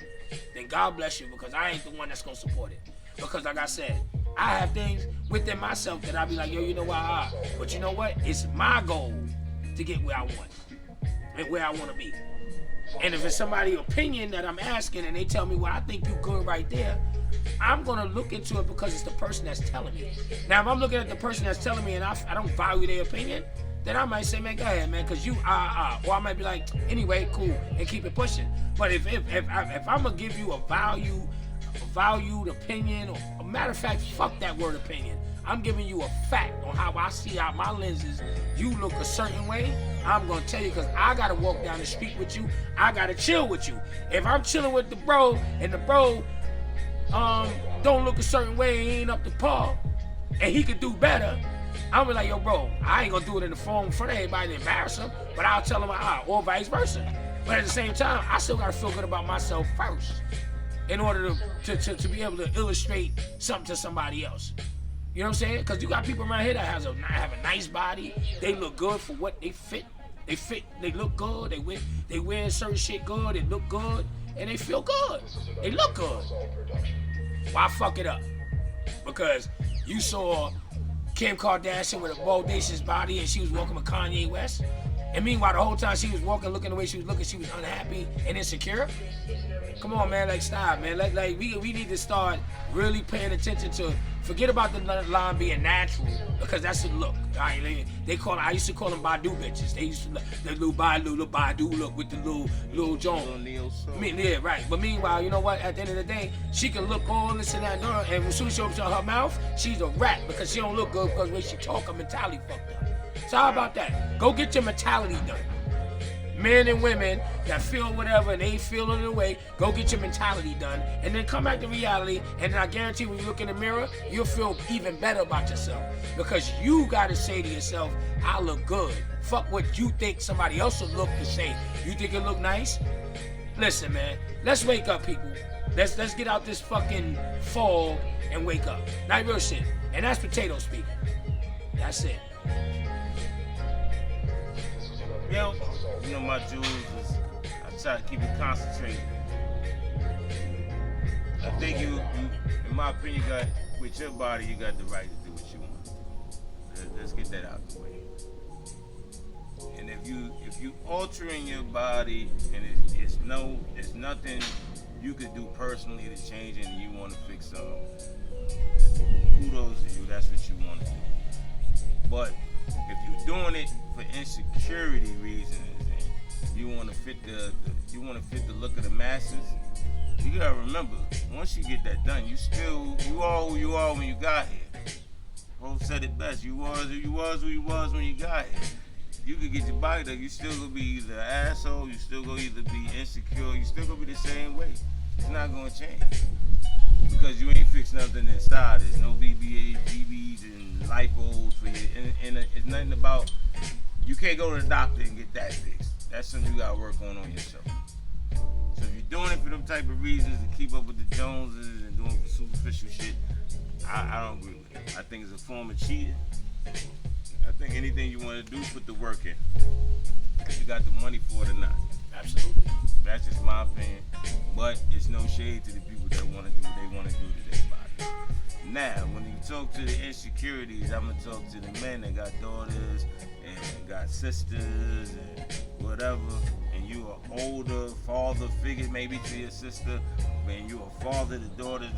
then God bless you, because I ain't the one that's gonna support it. Because like I said, I have things within myself that I be like, yo, you know what? But you know what? It's my goal to get where I want and where I want to be. And if it's somebody's opinion that I'm asking and they tell me, well, I think you good right there, I'm gonna look into it because it's the person that's telling me. Now, if I'm looking at the person that's telling me and I don't value their opinion, then I might say, man, go ahead, man, because you or I might be like, anyway, cool, and keep it pushing. But if I'm gonna give you a valued opinion, or a matter of fact, fuck that word opinion. I'm giving you a fact on how I see out my lenses. You look a certain way, I'm gonna tell you, because I gotta walk down the street with you. I gotta chill with you. If I'm chilling with the bro and the bro don't look a certain way, he ain't up to par, and he could do better, I'm be like, yo, bro, I ain't gonna do it in the phone in front of everybody to embarrass him, but I'll tell him or vice versa. But at the same time, I still gotta feel good about myself first in order to be able to illustrate something to somebody else. You know what I'm saying? Because you got people around here that have a nice body. They look good for what they fit. They look good. They wear certain shit good. They look good. And they feel good. They look good. Why fuck it up? Because you saw Kim Kardashian with a bodacious body and she was walking with Kanye West. And meanwhile, the whole time she was walking, looking the way she was looking, she was unhappy and insecure. Come on, man, like stop, man. Like we need to start really paying attention to. Forget about the line being natural, because that's a look. I used to call them Badu bitches. They used to the little Badu look with the little Joan. Yeah, right. But meanwhile, you know what? At the end of the day, she can look all this and that, and when soon she opens her mouth, she's a rat because she don't look good because when she talk, her mentality fucked up. So how about that? Go get your mentality done. Men and women that feel whatever and they ain't feeling the way, go get your mentality done, and then come back to reality, and then I guarantee when you look in the mirror, you'll feel even better about yourself, because you gotta say to yourself, I look good. Fuck what you think somebody else will look to say. You think it look nice? Listen, man, let's wake up, people. Let's get out this fucking fog and wake up. Not real shit. And that's potato speaking. That's it. Yo, you know my jewels is, I try to keep it concentrated. I think you, in my opinion, with your body, you got the right to do what you want to do. Let's get that out the way. And if you altering your body and it's nothing you could do personally to change it, and you want to fix something, kudos to you. That's what you want to do. But if you're doing it for insecurity reasons and you want to fit the look of the masses, you gotta remember, once you get that done, you are who you are when you got here. Hope said it best. You was who you was when you got here. You could get your body done, you still gonna be either an asshole, you still gonna either be insecure, you still gonna be the same way. It's not gonna change because you ain't fixed nothing inside. There's no BBAs, BBs, and lipos for you. And it's nothing about. You can't go to the doctor and get that fixed. That's something you gotta work on yourself. So if you're doing it for them type of reasons to keep up with the Joneses and doing for superficial shit, I don't agree with it. I think it's a form of cheating. I think anything you want to do, put the work in. If you got the money for it or not. Absolutely. That's just my opinion. But it's no shade to the people that want to do what they want to do to their body. Now, when you talk to the insecurities, I'm going to talk to the men that got daughters and got sisters and whatever. And you are older father figure maybe to your sister. And you a father to daughters.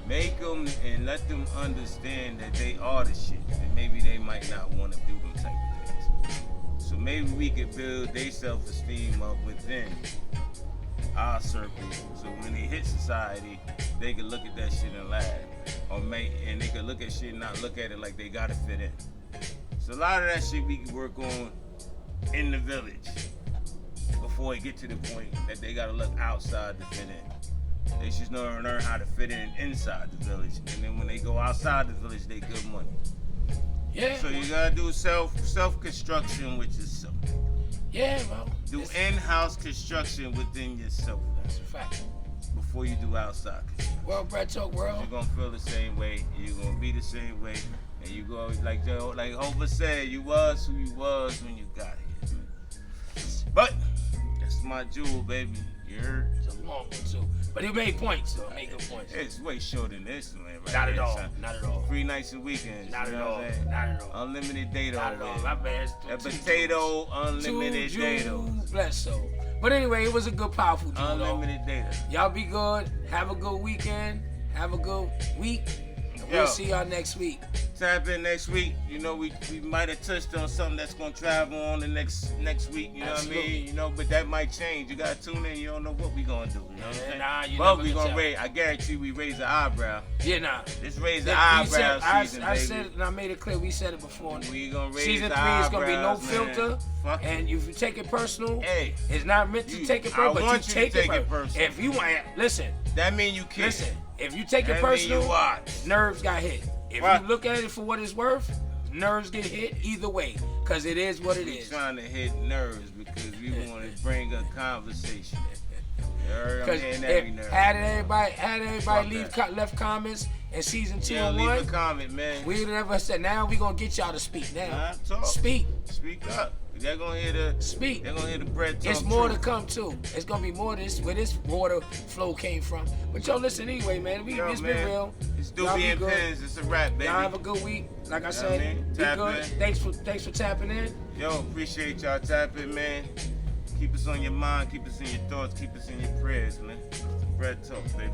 Make them and let them understand that they are the shit. And maybe they might not want to do them type of things. So maybe we could build their self-esteem up within our circle. So when they hit society, they can look at that shit and laugh. And they can look at shit and not look at it like they gotta fit in. So a lot of that shit we can work on in the village before it get to the point that they gotta look outside to fit in. They should learn how to fit in inside the village. And then when they go outside the village, they good money. Yeah. So you gotta do self-construction with yourself. Yeah, bro. Do in-house construction within yourself. That's a fact. Before you do outside construction. World Bread Talk World. You're gonna feel the same way, and you're gonna be the same way, and you go like Hova said, you was who you was when you got here. But that's my jewel, baby. You heard? It's a long one too, but he made points. So made good points. It's way shorter than this, man. Right Not at there, all. son. Not at all. Free nights and weekends. Not you at know all. what I'm saying? Not at all. Unlimited data. Not at over all. there. My bad. That potato, unlimited data. Bless soul. But anyway, it was a good, powerful dude. Unlimited data. Y'all be good. Have a good weekend. Have a good week. And we'll see y'all next week. Tap in next week. You know, we might have touched on something that's gonna travel on the next week. You know Absolutely. what I mean? You know, but that might change. You gotta tune in. You don't know what we gonna do. You know what I'm saying? Nah, you but never we can gonna tell. raise. I guarantee we raise the eyebrow. Yeah, nah. Let's raise the That- we eyebrow said- season, I baby. said it and I made it clear. We said it before. We gonna raise Season the 3 is gonna be no eyebrows, man. filter. Fuck And if you take it personal, Hey, it's not meant to take it personal, but want you take to it personal. If you want, listen, That mean you care. listen. If you take it That mean personal, you watch. nerves got hit. If Right. you look at it for what it's worth, nerves get hit either way, cause it is what it We is. trying to hit nerves because we want to bring a conversation. You heard? I'm Because hitting every nerve. had everybody Fuck that. left comments in season 2 Yeah, and leave 1, a comment, man. we never said. Now we gonna get y'all to speak. Now, Nah, talk. speak. Speak up. They're gonna hear the. Speak. They're gonna hear the bread talk. It's more truth. to come too. It's gonna be more to this where this water flow came from. But yo, listen anyway, man. Yo, It's man, been real. It's Y'all be Doobie and good. Pins. It's a wrap, baby. Y'all have a good week. Like I know said, what I mean? be Tap good. in. Thanks for tapping in. Yo, appreciate y'all tapping, man. Keep us on your mind. Keep us in your thoughts. Keep us in your prayers, man. It's the bread talk, baby.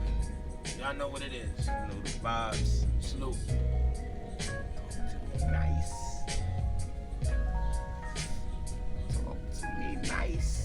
Y'all know what it is. You know the vibes. Salute. Nice. Talk to me nice.